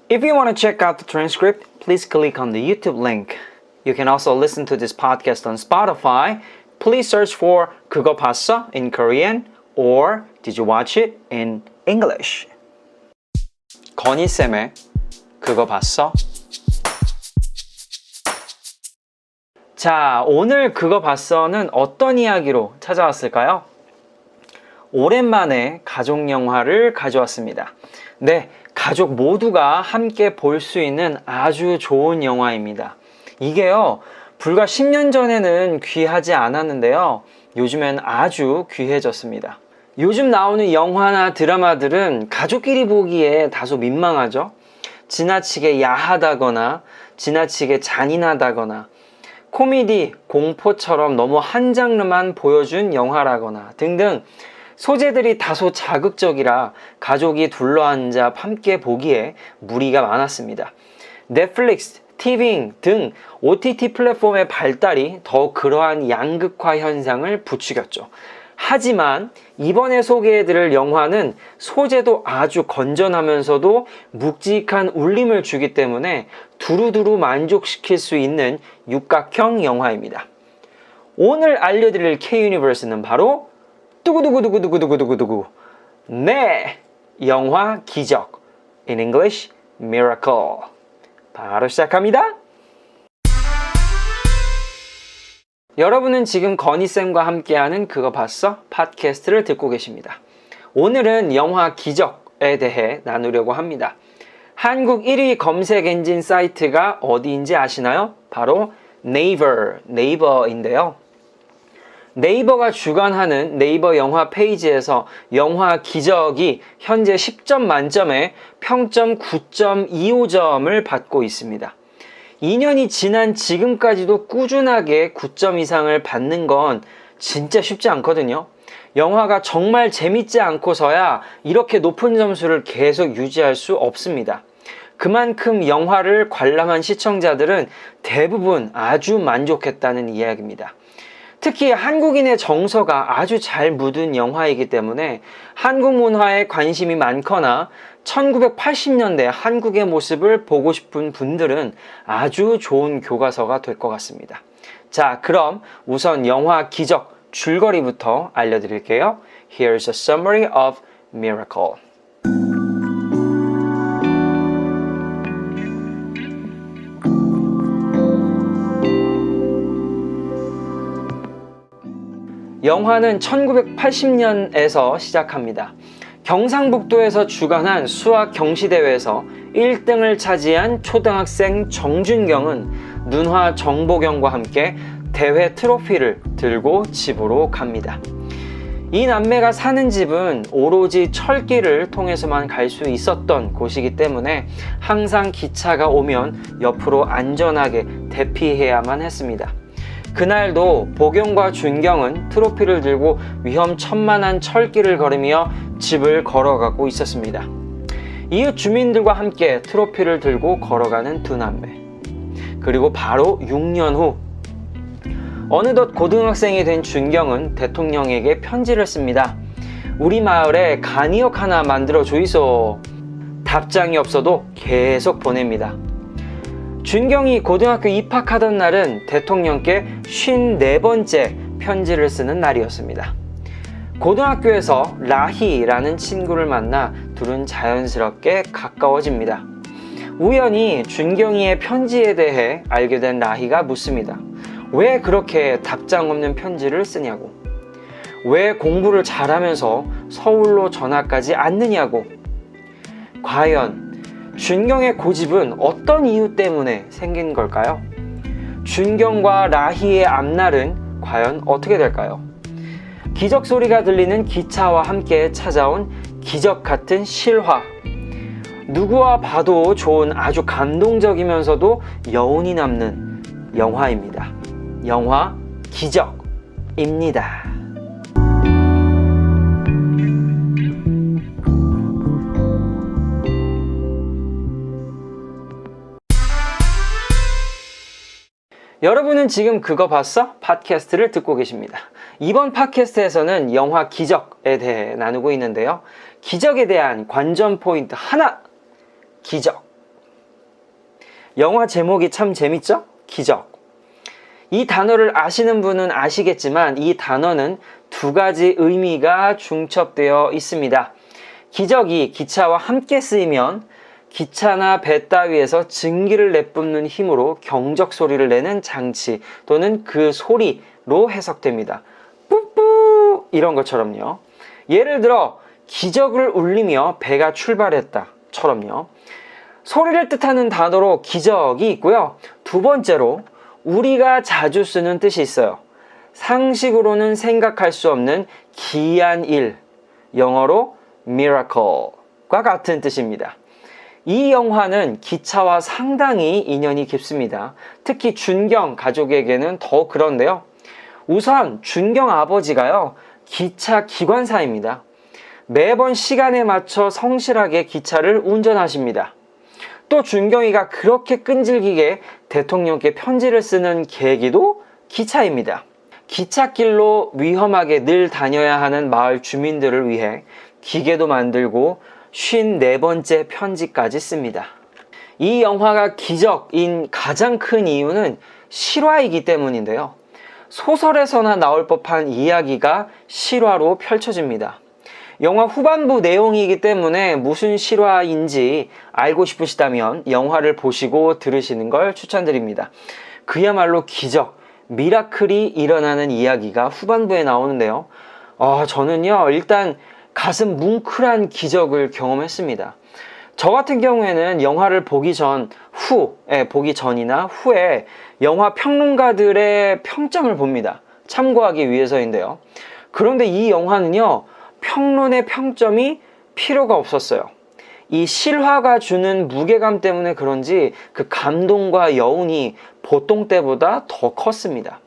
If you want to check out the transcript, please click on the YouTube link. You can also listen to this podcast on Spotify. Please search for 그거 봤어? In Korean or Did you watch it? In English. 건희쌤의 그거 봤어? 자, 오늘 그거 봤어는 어떤 이야기로 찾아왔을까요? 오랜만에 가족 영화를 가져왔습니다. 네, 가족 모두가 함께 볼 수 있는 아주 좋은 영화입니다. 이게요, 불과 10년 전에는 귀하지 않았는데요, 요즘엔 아주 귀해졌습니다. 요즘 나오는 영화나 드라마들은 가족끼리 보기에 다소 민망하죠? 지나치게 야하다거나 지나치게 잔인하다거나 코미디, 공포처럼 너무 한 장르만 보여준 영화라거나 등등 소재들이 다소 자극적이라 가족이 둘러앉아 함께 보기에 무리가 많았습니다. 넷플릭스, 티빙 등 OTT 플랫폼의 발달이 더욱 그러한 양극화 현상을 부추겼죠. 하지만 이번에 소개해드릴 영화는 소재도 아주 건전하면서도 묵직한 울림을 주기 때문에 두루두루 만족시킬 수 있는 육각형 영화입니다. 오늘 알려드릴 K-유니버스는 바로 두구두구두구두구두구두구 네! 영화 기적 In English, Miracle 바로 시작합니다. 여러분은 지금 건희쌤과 함께하는 그거 봤어? 팟캐스트를 듣고 계십니다. 오늘은 영화 기적에 대해 나누려고 합니다. 한국 1위 검색 엔진 사이트가 어디인지 아시나요? 바로 네이버인데요. 네이버가 주관하는 네이버 영화 페이지에서 영화 기적이 현재 10점 만점에 평점 9.25점을 받고 있습니다. 2년이 지난 지금까지도 꾸준하게 9점 이상을 받는 건 진짜 쉽지 않거든요. 영화가 정말 재밌지 않고서야 이렇게 높은 점수를 계속 유지할 수 없습니다. 그만큼 영화를 관람한 시청자들은 대부분 아주 만족했다는 이야기입니다. 특히 한국인의 정서가 아주 잘 묻은 영화이기 때문에 한국 문화에 관심이 많거나 1980년대 한국의 모습을 보고 싶은 분들은 아주 좋은 교과서가 될 것 같습니다. 자, 그럼 우선 영화 기적 줄거리부터 알려드릴게요. Here's a summary of Miracle. 영화는 1980년에서 시작합니다. 경상북도에서 주관한 수학 경시대회에서 1등을 차지한 초등학생 정준경은 눈화 정보경과 함께 대회 트로피를 들고 집으로 갑니다. 이 남매가 사는 집은 오로지 철길을 통해서만 갈 수 있었던 곳이기 때문에 항상 기차가 오면 옆으로 안전하게 대피해야만 했습니다. 그날도 보경과 준경은 트로피를 들고 위험천만한 철길을 걸으며 집을 걸어가고 있었습니다. 이웃 주민들과 함께 트로피를 들고 걸어가는 두 남매. 그리고 바로 6년 후 어느덧 고등학생이 된 준경은 대통령에게 편지를 씁니다. 우리 마을에 간이역 하나 만들어 주이소. 답장이 없어도 계속 보냅니다. 준경이 고등학교 입학하던 날은 대통령께 54번째 편지를 쓰는 날이었습니다. 고등학교에서 라희라는 친구를 만나 둘은 자연스럽게 가까워집니다. 우연히 준경이의 편지에 대해 알게 된 라희가 묻습니다. 왜 그렇게 답장 없는 편지를 쓰냐고. 왜 공부를 잘하면서 서울로 전학까지 않느냐고. 과연 준경의 고집은 어떤 이유 때문에 생긴 걸까요? 준경과 라희의 앞날은 과연 어떻게 될까요? 기적 소리가 들리는 기차와 함께 찾아온 기적 같은 실화. 누구와 봐도 좋은 아주 감동적이면서도 여운이 남는 영화입니다. 영화 기적입니다. 여러분은 지금 그거 봤어? 팟캐스트를 듣고 계십니다. 이번 팟캐스트에서는 영화 기적에 대해 나누고 있는데요. 기적에 대한 관전 포인트 하나! 기적. 영화 제목이 참 재밌죠? 기적. 이 단어를 아시는 분은 아시겠지만 이 단어는 두 가지 의미가 중첩되어 있습니다. 기적이 기차와 함께 쓰이면 기차나 배 따위에서 증기를 내뿜는 힘으로 경적 소리를 내는 장치 또는 그 소리로 해석됩니다. 뿌뿌 이런 것처럼요. 예를 들어 기적을 울리며 배가 출발했다처럼요. 소리를 뜻하는 단어로 기적이 있고요. 두 번째로 우리가 자주 쓰는 뜻이 있어요. 상식으로는 생각할 수 없는 기이한 일, 영어로 miracle과 같은 뜻입니다. 이 영화는 기차와 상당히 인연이 깊습니다. 특히 준경 가족에게는 더 그런데요. 우선 준경 아버지가요, 기차 기관사입니다. 매번 시간에 맞춰 성실하게 기차를 운전하십니다. 또 준경이가 그렇게 끈질기게 대통령께 편지를 쓰는 계기도 기차입니다. 기찻길로 위험하게 늘 다녀야 하는 마을 주민들을 위해 기계도 만들고 54번째 편지까지 씁니다. 이 영화가 기적인 가장 큰 이유는 실화이기 때문인데요. 소설에서나 나올 법한 이야기가 실화로 펼쳐집니다. 영화 후반부 내용이기 때문에 무슨 실화인지 알고 싶으시다면 영화를 보시고 들으시는 걸 추천드립니다. 그야말로 기적, 미라클이 일어나는 이야기가 후반부에 나오는데요. 저는요, 일단 가슴 뭉클한 기적을 경험했습니다. 저 같은 경우에는 영화를 보기 전이나 후에 영화 평론가들의 평점을 봅니다. 참고하기 위해서인데요. 그런데 이 영화는요, 평론의 평점이 필요가 없었어요. 이 실화가 주는 무게감 때문에 그런지 그 감동과 여운이 보통 때보다 더 컸습니다.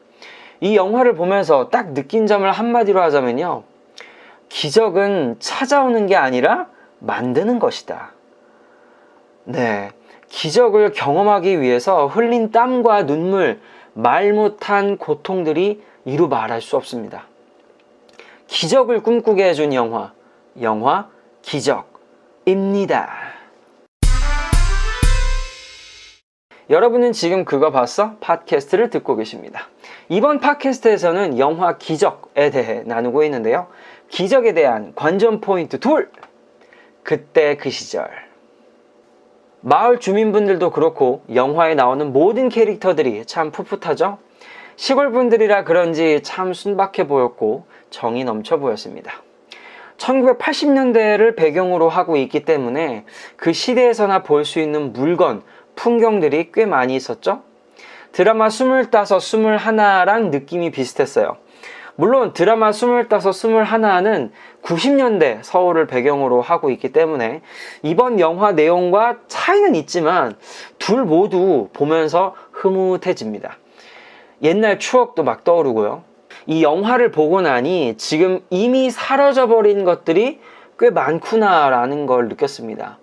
이 영화를 보면서 딱 느낀 점을 한마디로 하자면요. 기적은 찾아오는 게 아니라 만드는 것이다. 네, 기적을 경험하기 위해서 흘린 땀과 눈물, 말 못한 고통들이 이루 말할 수 없습니다. 기적을 꿈꾸게 해준 영화 기적입니다. 여러분은 지금 그거 봤어? 팟캐스트를 듣고 계십니다. 이번 팟캐스트에서는 영화 기적에 대해 나누고 있는데요. 기적에 대한 관전 포인트 2! 그때 그 시절. 마을 주민분들도 그렇고 영화에 나오는 모든 캐릭터들이 참 풋풋하죠? 시골 분들이라 그런지 참 순박해 보였고 정이 넘쳐 보였습니다. 1980년대를 배경으로 하고 있기 때문에 그 시대에서나 볼 수 있는 물건, 풍경들이 꽤 많이 있었죠? 드라마 25, 21랑 느낌이 비슷했어요. 물론 드라마 25, 21는 90년대 서울을 배경으로 하고 있기 때문에 이번 영화 내용과 차이는 있지만 둘 모두 보면서 흐뭇해집니다. 옛날 추억도 막 떠오르고요. 이 영화를 보고 나니 지금 이미 사라져버린 것들이 꽤 많구나라는 걸 느꼈습니다.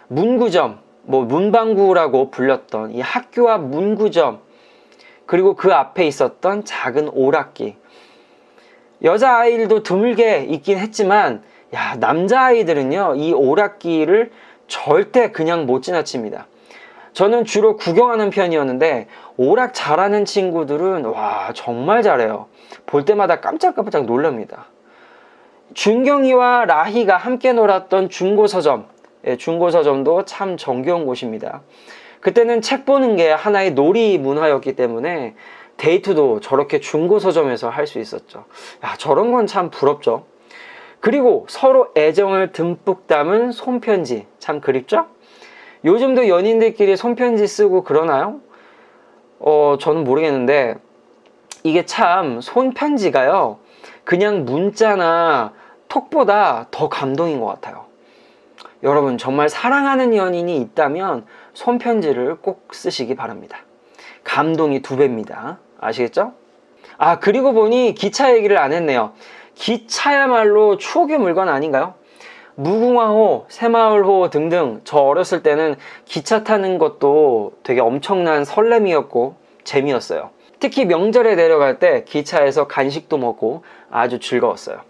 문구점, 문방구라고 불렸던 이 학교와 문구점, 그리고 그 앞에 있었던 작은 오락기. 여자아이들도 드물게 있긴 했지만 남자아이들은요, 이 오락기를 절대 그냥 못 지나칩니다. 저는 주로 구경하는 편이었는데 오락 잘하는 친구들은 정말 잘해요. 볼 때마다 깜짝깜짝 놀랍니다. 준경이와 라희가 함께 놀았던 중고서점도 참 정겨운 곳입니다. 그때는 책 보는 게 하나의 놀이 문화였기 때문에 데이트도 저렇게 중고서점에서 할 수 있었죠. 저런 건 참 부럽죠. 그리고 서로 애정을 듬뿍 담은 손편지, 참 그립죠? 요즘도 연인들끼리 손편지 쓰고 그러나요? 저는 모르겠는데 이게 참 손편지가요, 그냥 문자나 톡보다 더 감동인 것 같아요. 여러분, 정말 사랑하는 연인이 있다면 손편지를 꼭 쓰시기 바랍니다. 감동이 2배입니다. 아시겠죠? 그리고 보니 기차 얘기를 안 했네요. 기차야말로 추억의 물건 아닌가요? 무궁화호, 새마을호 등등, 저 어렸을 때는 기차 타는 것도 되게 엄청난 설렘이었고 재미였어요. 특히 명절에 내려갈 때 기차에서 간식도 먹고 아주 즐거웠어요.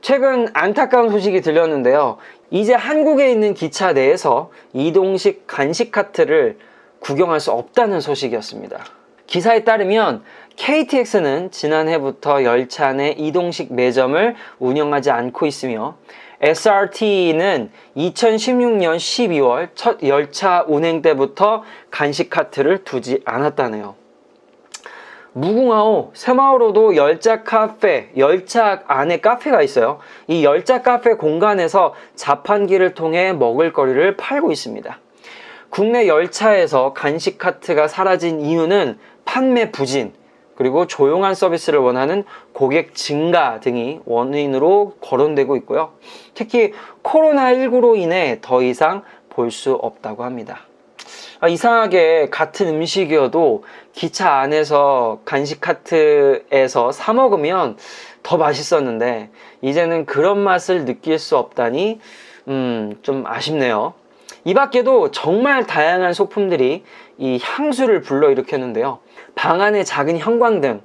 최근 안타까운 소식이 들렸는데요. 이제 한국에 있는 기차 내에서 이동식 간식 카트를 구경할 수 없다는 소식이었습니다. 기사에 따르면 KTX는 지난해부터 열차 내 이동식 매점을 운영하지 않고 있으며 SRT는 2016년 12월 첫 열차 운행 때부터 간식 카트를 두지 않았다네요. 무궁화호, 새마을호도 열차 카페, 열차 안에 카페가 있어요. 이 열차 카페 공간에서 자판기를 통해 먹을거리를 팔고 있습니다. 국내 열차에서 간식 카트가 사라진 이유는 판매 부진, 그리고 조용한 서비스를 원하는 고객 증가 등이 원인으로 거론되고 있고요. 특히 코로나19로 인해 더 이상 볼 수 없다고 합니다. 이상하게 같은 음식이어도 기차 안에서 간식 카트에서 사 먹으면 더 맛있었는데 이제는 그런 맛을 느낄 수 없다니 좀 아쉽네요. 이 밖에도 정말 다양한 소품들이 이 향수를 불러일으켰는데요. 방 안에 작은 형광등,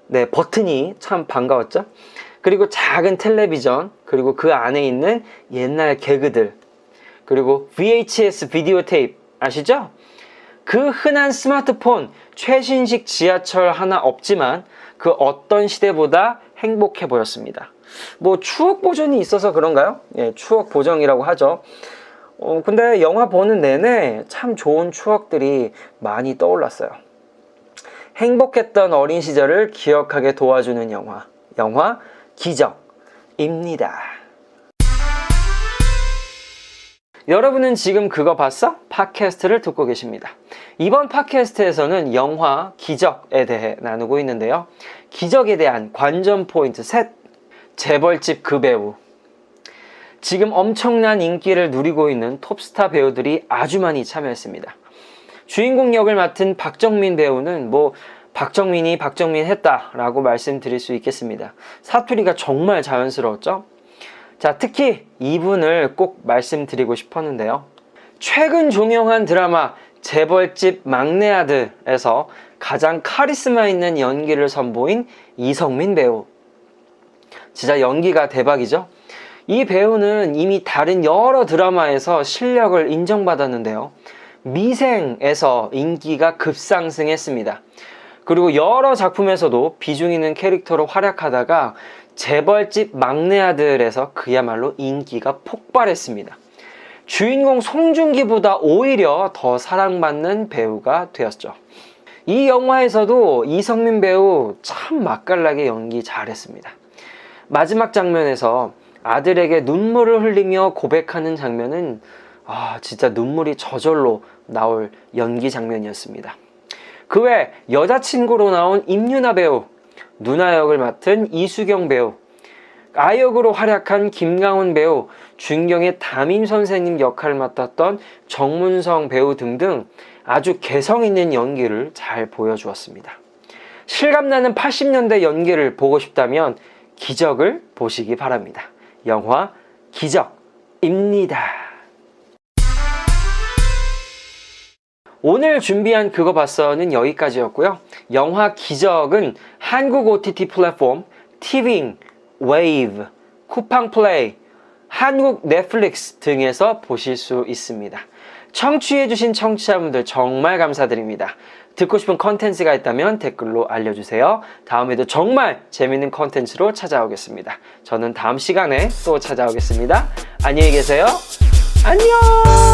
네, 버튼이 참 반가웠죠. 그리고 작은 텔레비전, 그리고 그 안에 있는 옛날 개그들, 그리고 VHS 비디오 테이프 아시죠? 그 흔한 스마트폰, 최신식 지하철 하나 없지만 그 어떤 시대보다 행복해 보였습니다. 뭐 추억 보존이 있어서 그런가요? 예, 추억 보정이라고 하죠. 근데 영화 보는 내내 참 좋은 추억들이 많이 떠올랐어요. 행복했던 어린 시절을 기억하게 도와주는 영화 기적입니다. 여러분은 지금 그거 봤어? 팟캐스트를 듣고 계십니다. 이번 팟캐스트에서는 영화 기적에 대해 나누고 있는데요. 기적에 대한 관전 포인트 셋. 재벌집 그 배우. 지금 엄청난 인기를 누리고 있는 톱스타 배우들이 아주 많이 참여했습니다. 주인공 역을 맡은 박정민 배우는 박정민 했다라고 말씀드릴 수 있겠습니다. 사투리가 정말 자연스러웠죠? 자, 특히 이분을 꼭 말씀드리고 싶었는데요. 최근 종영한 드라마 재벌집 막내 아들에서 가장 카리스마 있는 연기를 선보인 이성민 배우. 진짜 연기가 대박이죠? 이 배우는 이미 다른 여러 드라마에서 실력을 인정받았는데요. 미생에서 인기가 급상승했습니다. 그리고 여러 작품에서도 비중 있는 캐릭터로 활약하다가 재벌집 막내 아들에서 그야말로 인기가 폭발했습니다. 주인공 송중기보다 오히려 더 사랑받는 배우가 되었죠. 이 영화에서도 이성민 배우 참 맛깔나게 연기 잘했습니다. 마지막 장면에서 아들에게 눈물을 흘리며 고백하는 장면은 진짜 눈물이 저절로 나올 연기 장면이었습니다. 그 외 여자친구로 나온 임유나 배우, 누나 역을 맡은 이수경 배우, 아역으로 활약한 김강훈 배우, 준경의 담임 선생님 역할을 맡았던 정문성 배우 등등 아주 개성 있는 연기를 잘 보여주었습니다. 실감나는 80년대 연기를 보고 싶다면 기적을 보시기 바랍니다. 영화 기적입니다. 오늘 준비한 그거 봤어는 여기까지였고요. 영화 기적은 한국 OTT 플랫폼 티빙, 웨이브, 쿠팡플레이, 한국 넷플릭스 등에서 보실 수 있습니다. 청취해주신 청취자분들 정말 감사드립니다. 듣고 싶은 컨텐츠가 있다면 댓글로 알려주세요. 다음에도 정말 재밌는 컨텐츠로 찾아오겠습니다. 저는 다음 시간에 또 찾아오겠습니다. 안녕히 계세요. 안녕!